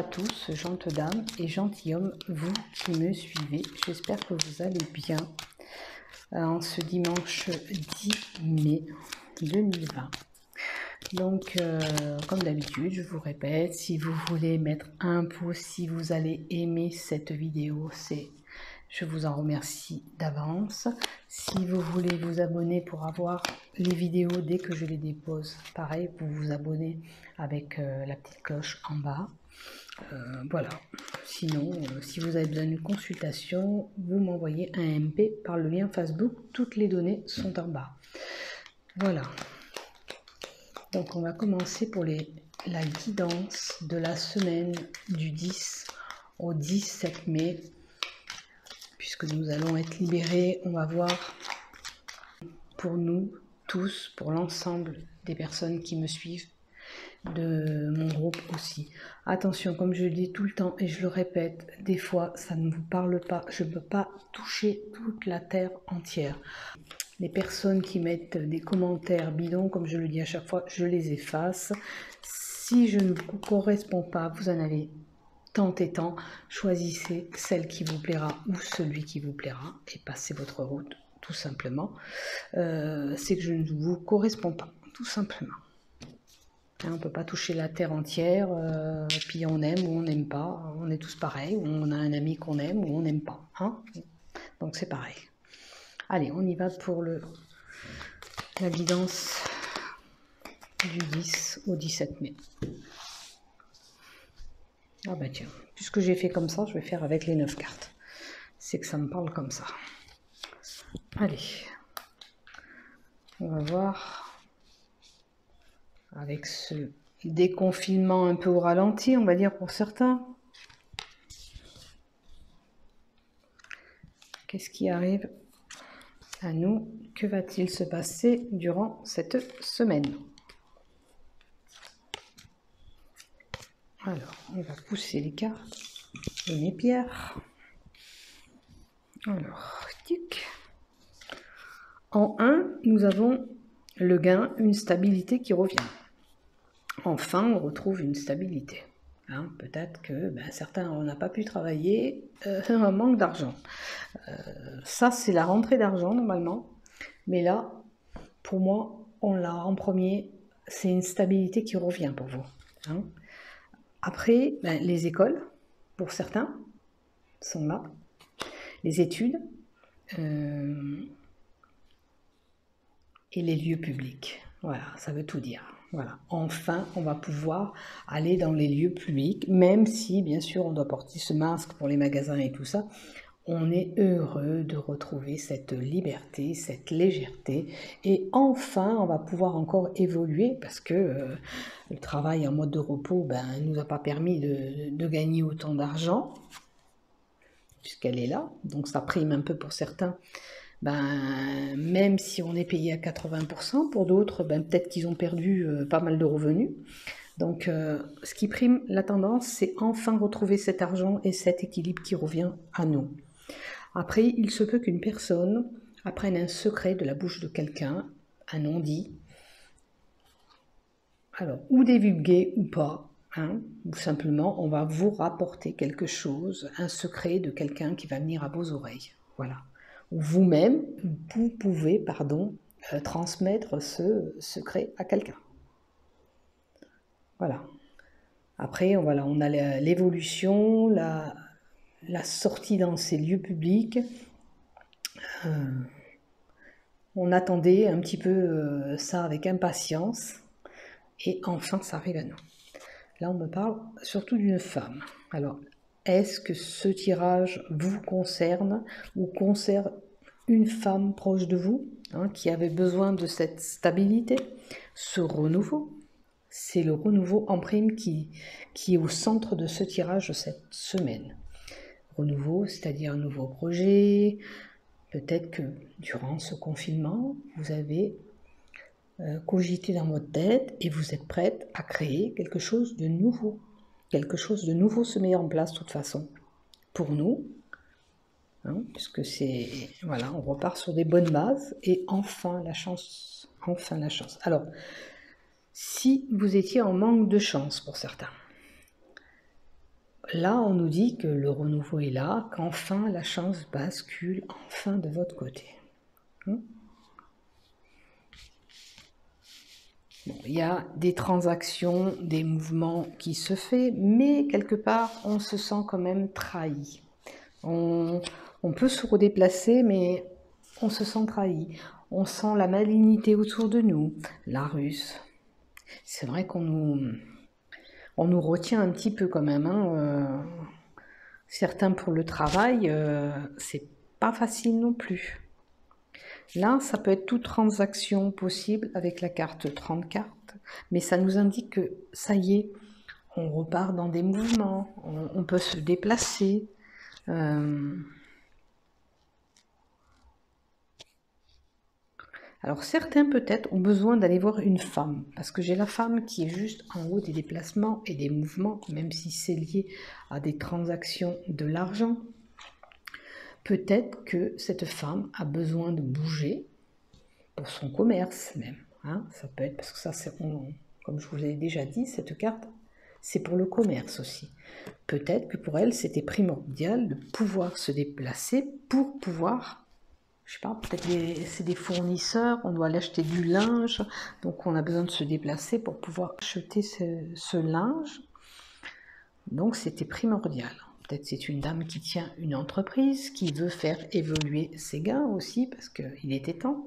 à tous, gentes dames et gentilshommes, vous qui me suivez. J'espère que vous allez bien en ce dimanche 10 mai 2020. Donc, comme d'habitude, je vous répète, si vous voulez mettre un pouce, si vous allez aimer cette vidéo, je vous en remercie d'avance. Si vous voulez vous abonner pour avoir les vidéos dès que je les dépose, pareil, vous vous abonnez avec la petite cloche en bas. Voilà. Sinon, si vous avez besoin d'une consultation, vous m'envoyez un MP par le lien Facebook. Toutes les données sont en bas. Voilà. Donc, on va commencer pour la guidance de la semaine du 10 au 17 mai. Puisque nous allons être libérés, on va voir pour nous tous, pour l'ensemble des personnes qui me suivent, de mon groupe aussi. Attention, comme je le dis tout le temps et je le répète, des fois ça ne vous parle pas, je ne peux pas toucher toute la terre entière. Les personnes qui mettent des commentaires bidons, comme je le dis à chaque fois, je les efface. Si je ne vous correspond pas, vous en avez tant et tant, choisissez celle qui vous plaira ou celui qui vous plaira et passez votre route, tout simplement. C'est que je ne vous correspond pas, tout simplement. On ne peut pas toucher la terre entière, puis on aime ou on n'aime pas, on est tous pareils, ou on a un ami qu'on aime ou on n'aime pas. Hein, donc c'est pareil. Allez, on y va pour la guidance du 10 au 17 mai. Ah bah tiens, puisque j'ai fait comme ça, je vais faire avec les 9 cartes. C'est que ça me parle comme ça. Allez, on va voir avec ce déconfinement un peu au ralenti, on va dire pour certains. Qu'est-ce qui arrive à nous? Que va-t-il se passer durant cette semaine? Alors, on va pousser les cartes de mes pierres. Alors, tic. En 1, nous avons le gain, une stabilité qui revient. Enfin, on retrouve une stabilité. Hein, peut-être que certains, on n'a pas pu travailler, un manque d'argent. Ça, c'est la rentrée d'argent, normalement. Mais là, pour moi, on l'a en premier, c'est une stabilité qui revient pour vous. Hein. Après, les écoles, pour certains, sont là. Les études et les lieux publics. Voilà, ça veut tout dire. Voilà. Enfin, on va pouvoir aller dans les lieux publics, même si, bien sûr, on doit porter ce masque pour les magasins et tout ça. On est heureux de retrouver cette liberté, cette légèreté. Et enfin, on va pouvoir encore évoluer parce que le travail en mode de repos ne nous a pas permis de gagner autant d'argent, puisqu'elle est là. Donc, ça prime un peu pour certains. Même si on est payé à 80%, pour d'autres, peut-être qu'ils ont perdu pas mal de revenus. Donc, ce qui prime la tendance, c'est enfin retrouver cet argent et cet équilibre qui revient à nous. Après, il se peut qu'une personne apprenne un secret de la bouche de quelqu'un, un non-dit, alors, ou divulgué ou pas, hein, ou simplement, on va vous rapporter quelque chose, un secret de quelqu'un qui va venir à vos oreilles. Voilà. Ou vous-même, vous pouvez, transmettre ce secret à quelqu'un. Voilà. Après, on a l'évolution, la sortie dans ces lieux publics. On attendait un petit peu ça avec impatience. Et enfin, ça arrive à nous. Là, on me parle surtout d'une femme. Alors, est-ce que ce tirage vous concerne ou concerne une femme proche de vous qui avait besoin de cette stabilité, ce renouveau? C'est le renouveau en prime qui est au centre de ce tirage cette semaine. Renouveau, c'est-à-dire un nouveau projet. Peut-être que durant ce confinement, vous avez cogité dans votre tête et vous êtes prête à créer quelque chose de nouveau. Quelque chose de nouveau se met en place de toute façon pour nous, puisque on repart sur des bonnes bases et enfin la chance. Alors, si vous étiez en manque de chance pour certains, là, on nous dit que le renouveau est là, qu'enfin la chance bascule enfin de votre côté. Bon, il y a des transactions, des mouvements qui se font, mais quelque part, on se sent quand même trahi. On peut se redéplacer, mais on se sent trahi. On sent la malignité autour de nous, la ruse. C'est vrai qu'on nous retient un petit peu quand même. Hein. Certains pour le travail, c'est pas facile non plus. Là, ça peut être toute transaction possible avec la carte 30 cartes, mais ça nous indique que ça y est, on repart dans des mouvements, on peut se déplacer. Alors certains peut-être ont besoin d'aller voir une femme, parce que j'ai la femme qui est juste en haut des déplacements et des mouvements, même si c'est lié à des transactions de l'argent. Peut-être que cette femme a besoin de bouger pour son commerce même. Hein. Ça peut être, parce que ça, comme je vous l'ai déjà dit, cette carte, c'est pour le commerce aussi. Peut-être que pour elle, c'était primordial de pouvoir se déplacer pour pouvoir, je sais pas, peut-être c'est des fournisseurs, on doit aller acheter du linge, donc on a besoin de se déplacer pour pouvoir acheter ce linge. Donc c'était primordial. Peut-être c'est une dame qui tient une entreprise, qui veut faire évoluer ses gains aussi, parce qu'il était temps.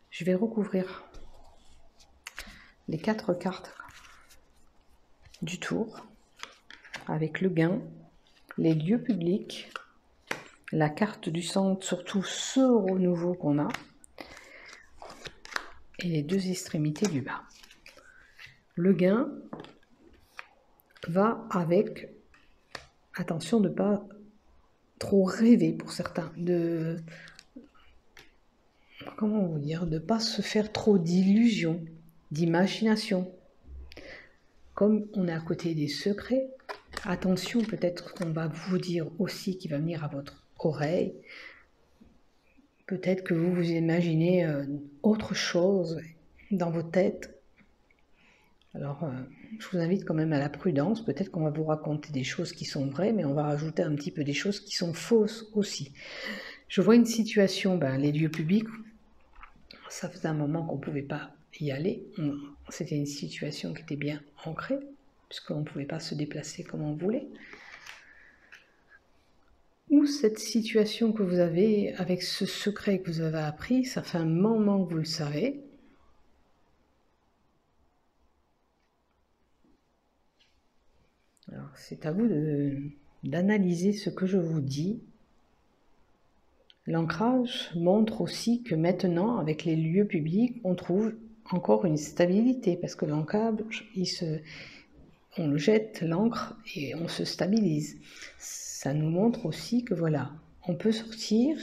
Je vais recouvrir les 4 cartes du tour avec le gain, les lieux publics, la carte du centre, surtout ce renouveau qu'on a, et les 2 extrémités du bas. Le gain va avec, attention de ne pas trop rêver pour certains, comment vous dire, de ne pas se faire trop d'illusions, d'imagination. Comme on est à côté des secrets, attention, peut-être qu'on va vous dire aussi qui va venir à votre oreille. Peut-être que vous vous imaginez autre chose dans vos têtes. Alors, je vous invite quand même à la prudence. Peut-être qu'on va vous raconter des choses qui sont vraies, mais on va rajouter un petit peu des choses qui sont fausses aussi. Je vois une situation, les lieux publics, ça faisait un moment qu'on ne pouvait pas y aller. C'était une situation qui était bien ancrée, puisqu'on ne pouvait pas se déplacer comme on voulait. Ou cette situation que vous avez avec ce secret que vous avez appris, ça fait un moment que vous le savez. Alors, c'est à vous d'analyser ce que je vous dis. L'ancrage montre aussi que maintenant, avec les lieux publics, on trouve encore une stabilité, parce que l'ancrage, on le jette, l'encre, et on se stabilise. Ça nous montre aussi que voilà, on peut sortir,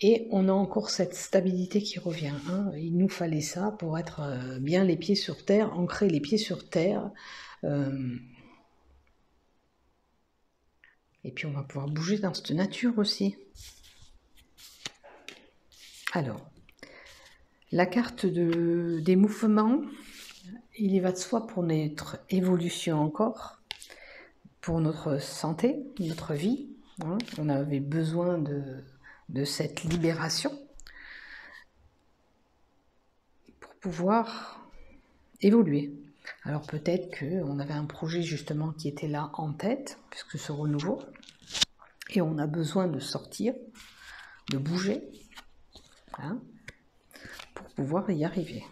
et on a encore cette stabilité qui revient. Hein. Il nous fallait ça pour être bien les pieds sur terre, ancrer les pieds sur terre. Et puis on va pouvoir bouger dans cette nature aussi. Alors, la carte des mouvements, il y va de soi pour notre évolution encore, pour notre santé, notre vie. Hein. On avait besoin de cette libération pour pouvoir évoluer. Alors peut-être qu'on avait un projet justement qui était là en tête, puisque ce renouveau, et on a besoin de sortir, de bouger, hein, pour pouvoir y arriver.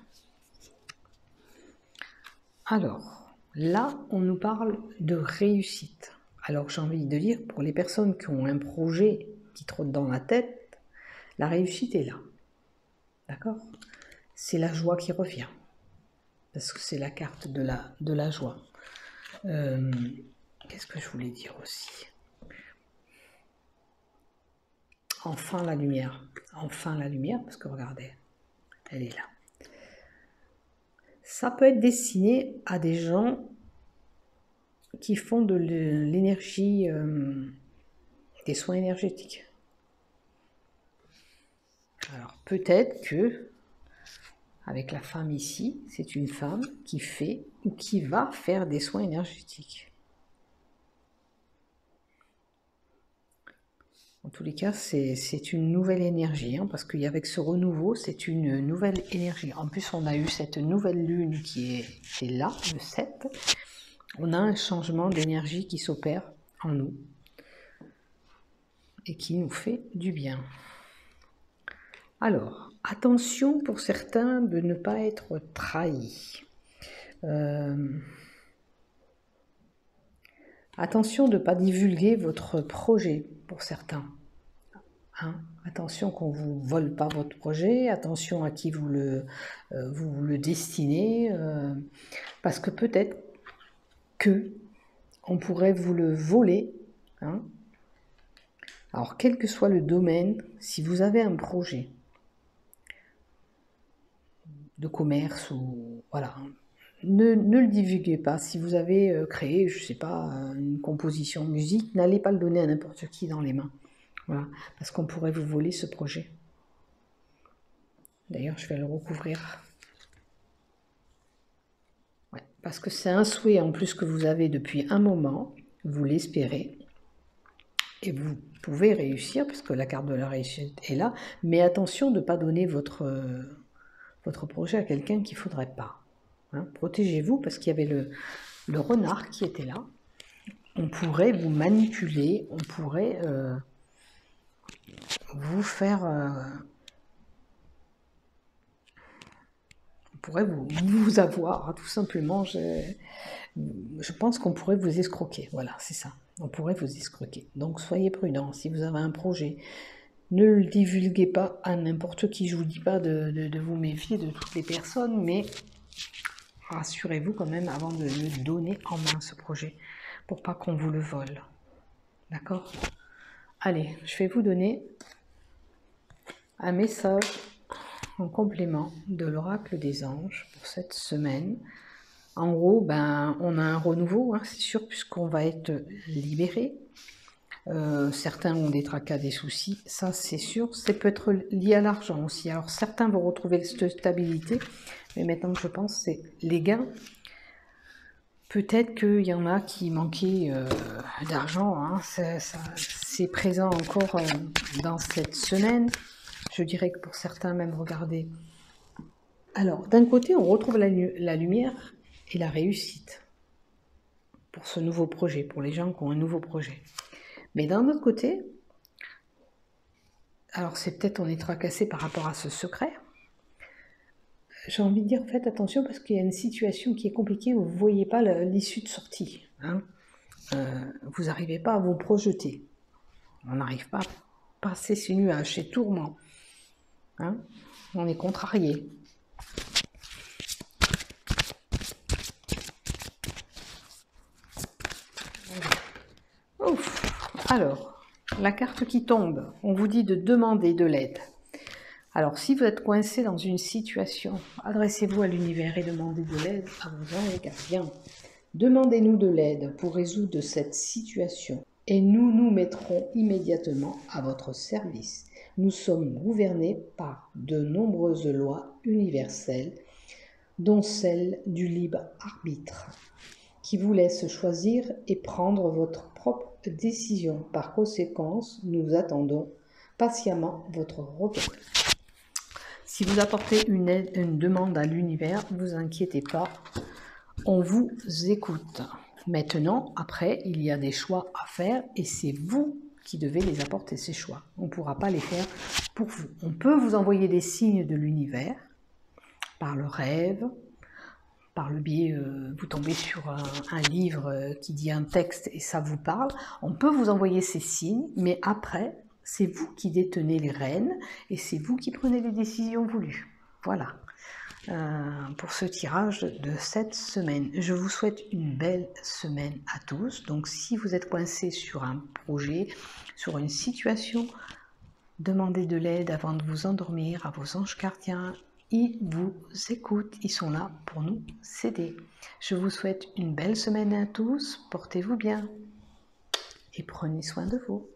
Alors, là, on nous parle de réussite. Alors j'ai envie de dire, pour les personnes qui ont un projet qui trotte dans la tête, la réussite est là. D'accord? C'est la joie qui revient. Parce que c'est la carte de la joie. Qu'est-ce que je voulais dire aussi? Enfin la lumière. Enfin la lumière, parce que regardez, elle est là. Ça peut être destiné à des gens qui font de l'énergie, des soins énergétiques. Alors peut-être que, avec la femme ici, c'est une femme qui fait ou qui va faire des soins énergétiques. En tous les cas, c'est une nouvelle énergie, hein, parce qu'avec ce renouveau, c'est une nouvelle énergie. En plus, on a eu cette nouvelle lune qui est là, le 7. On a un changement d'énergie qui s'opère en nous et qui nous fait du bien. Alors, attention pour certains de ne pas être trahis. Attention de ne pas divulguer votre projet pour certains. Hein, attention qu'on ne vous vole pas votre projet, attention à qui vous le destinez, parce que peut-être que on pourrait vous le voler. Hein. Alors, quel que soit le domaine, si vous avez un projet de commerce ou voilà, ne le divulguez pas. Si vous avez créé, je ne sais pas, une composition de musique, n'allez pas le donner à n'importe qui dans les mains. Voilà, parce qu'on pourrait vous voler ce projet. D'ailleurs, je vais le recouvrir. Ouais, parce que c'est un souhait en plus que vous avez depuis un moment, vous l'espérez, et vous pouvez réussir, parce que la carte de la réussite est là, mais attention de ne pas donner votre projet à quelqu'un qu'il ne faudrait pas. Hein, protégez-vous, parce qu'il y avait le renard qui était là. On pourrait vous manipuler, on pourrait vous faire... on pourrait vous avoir, tout simplement. Je pense qu'on pourrait vous escroquer. Voilà, c'est ça. On pourrait vous escroquer. Donc, soyez prudents. Si vous avez un projet, ne le divulguez pas à n'importe qui. Je ne vous dis pas de vous méfier de toutes les personnes, mais rassurez-vous quand même avant de le donner en main, ce projet, pour pas qu'on vous le vole. D'accord? Allez, je vais vous donner un message en complément de l'oracle des anges pour cette semaine. En gros, ben, on a un renouveau, hein, c'est sûr, puisqu'on va être libéré. Certains ont des tracas, des soucis, ça c'est sûr. Ça peut être lié à l'argent aussi. Alors certains vont retrouver cette stabilité, mais maintenant que je pense, c'est les gains. Peut-être qu'il y en a qui manquaient d'argent, hein. C'est présent encore dans cette semaine. Je dirais que pour certains, même, regardez. Alors, d'un côté, on retrouve la lumière et la réussite pour ce nouveau projet, pour les gens qui ont un nouveau projet. Mais d'un autre côté, alors c'est peut-être on est tracassé par rapport à ce secret. J'ai envie de dire, faites attention parce qu'il y a une situation qui est compliquée, vous ne voyez pas l'issue de sortie. Hein. Vous n'arrivez pas à vous projeter. On n'arrive pas à passer ces nuages, ces tourments. Hein. On est contrarié. Ouf. Alors, la carte qui tombe, on vous dit de demander de l'aide. Alors, si vous êtes coincé dans une situation, adressez-vous à l'univers et demandez de l'aide à vos anges gardiens. Demandez-nous de l'aide pour résoudre cette situation et nous nous mettrons immédiatement à votre service. Nous sommes gouvernés par de nombreuses lois universelles, dont celle du libre arbitre, qui vous laisse choisir et prendre votre propre décision. Par conséquent, nous attendons patiemment votre retour. Si vous apportez une demande à l'univers, ne vous inquiétez pas, on vous écoute. Maintenant, après, il y a des choix à faire et c'est vous qui devez les apporter, ces choix. On ne pourra pas les faire pour vous. On peut vous envoyer des signes de l'univers, par le rêve, par le biais, vous tombez sur un livre qui dit un texte et ça vous parle. On peut vous envoyer ces signes, mais après, c'est vous qui détenez les rênes et c'est vous qui prenez les décisions voulues. Voilà, pour ce tirage de cette semaine. Je vous souhaite une belle semaine à tous. Donc si vous êtes coincé sur un projet, sur une situation, demandez de l'aide avant de vous endormir à vos anges gardiens. Ils vous écoutent, ils sont là pour nous aider. Je vous souhaite une belle semaine à tous, portez-vous bien et prenez soin de vous.